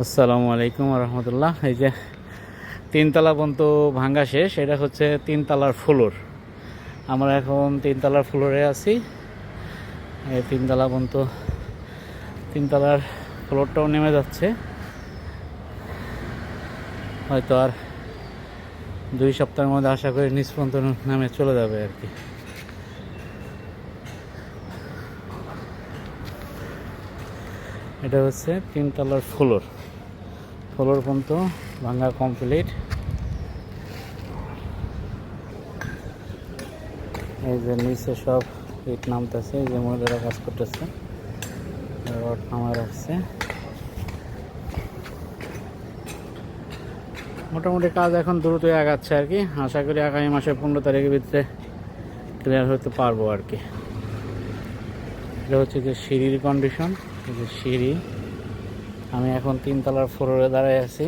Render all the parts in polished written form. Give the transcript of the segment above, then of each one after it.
আসসালামু আলাইকুম রহমতুল্লাহ। এই যে তিনতলা পর্যন্ত ভাঙ্গা শেষ, এটা হচ্ছে তিনতলার ফ্লোর। আমরা এখন তিনতলার ফ্লোরে আছি। এই তিনতলা পর্যন্ত তিনতলার ফ্লোরটাও নেমে যাচ্ছে, হয়তো আর 2 সপ্তাহের মধ্যে আশা করি নিচ পর্যন্ত নামে চলে যাবে আর কি। এটা হচ্ছে তিনতলার ফ্লোর পর্যন্ত ভাঙ্গা কমপ্লিট। এই যে নিচে সব ইট নামতেছে, এই যে মহিলারা কাজ করতেছে, রড নামা রাখছে। মোটামুটি কাজ এখন দ্রুতই আগাচ্ছে আর কি। আশা করি আগামী মাসের 15 তারিখের ভিতরে ক্লিয়ার হতে পারবো আর কি। এটা হচ্ছে যে সিঁড়ির কন্ডিশন। এই যে সিঁড়ি, আমি এখন তিনতলার ফ্লোরে দাঁড়ায় আছি।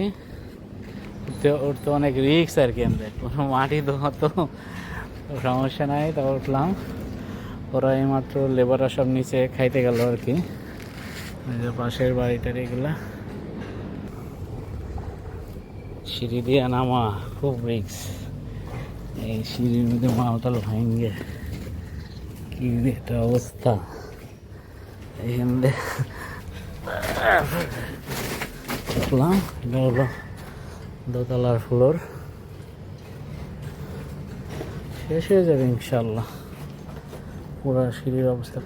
উঠতে অনেক রিস্ক আর কি। আমাদের কোনো মাটি তো সমস্যা নাই, তা উঠলাম। ওরা এইমাত্র লেবাররা সব নিচে খাইতে গেল আর কি। পাশের বাড়িটার এগুলা সিঁড়ি দিয়ে নামা খুব রিস্ক। এই সিঁড়ির মধ্যে মালটাল ভাঙে কি একটা অবস্থা। এইখান উঠলাম, এটা হলো দোতলার ফ্লোর। শেষ হয়ে যাবে ইনশাল্লাহ। পুরো সিঁড়ির অবস্থা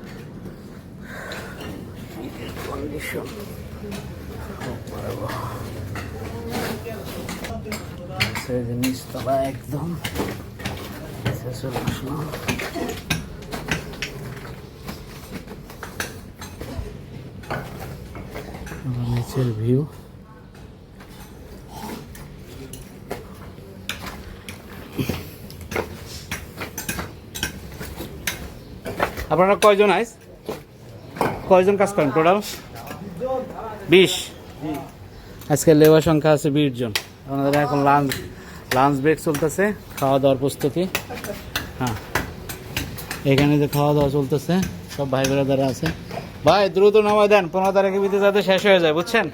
কন্ডিশন নিচতলা একদম চলে আসলাম। নিচের ভিউ আপনারা কয়জন কয়জন কাজ করেন টোটাল? 20। আজকে লেবার সংখ্যা আছে 20 জন। আমাদের এখন লাঞ্চ ব্রেক চলতেছে, খাওয়া দাওয়ার প্রস্তুতি। হ্যাঁ, এখানে যে খাওয়া দাওয়া চলতেছে, সব ভাই বোনেরা আছে। ভাই দ্রুত নামাই দেন, 15 তারিখের ভিতরে যাতে শেষ হয়ে যায়, বুঝছেন?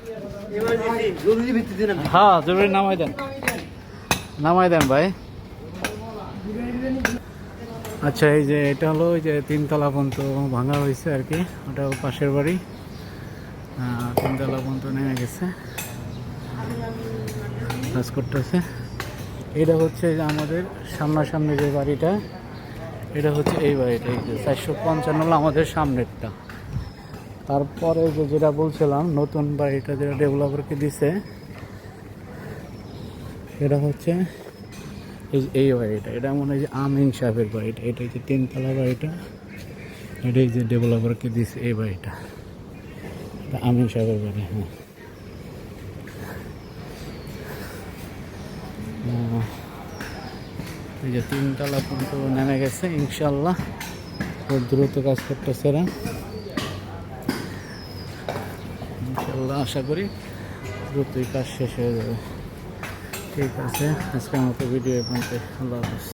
হ্যাঁ, জরুরি নামাই দেন ভাই। আচ্ছা, এই যে এটা হলো ওই যে তিনতলা পর্যন্ত ভাঙা হয়েছে আর কি। ওটা পাশের বাড়ি। তিনতলা পর্যন্ত নেমে গেছে, কাজ করতেছে। এটা হচ্ছে আমাদের সামনাসামনি যে বাড়িটা, এটা হচ্ছে এই বাড়িটা। এই যে 455 আমাদের সামনেরটা। তারপরে যেটা বলছিলাম, নতুন বাড়িটা যেটা ডেভেলপারকে দিছে, এটা হচ্ছে এই বাড়িটা। এটা মনে হয় যে আমিন সাহেবের বাড়িটা। এটা হচ্ছে তিনতলা বাড়িটা। এটাই যে ডেভেলপারকে দিছে এই বাড়িটা, আমিন সাহেবের বাড়ি। হ্যাঁ, এই যে তিনতলা পর্যন্ত নেমে গেছে ইনশাল্লাহ। খুব দ্রুত কাজ করতেছে এরা ইনশাল্লাহ। আশা করি দ্রুতই কাজ শেষ হয়ে যাবে। ঠিক আছে, আজকের মতো ভিডিও পর্যন্ত। আল্লাহ হাফেজ।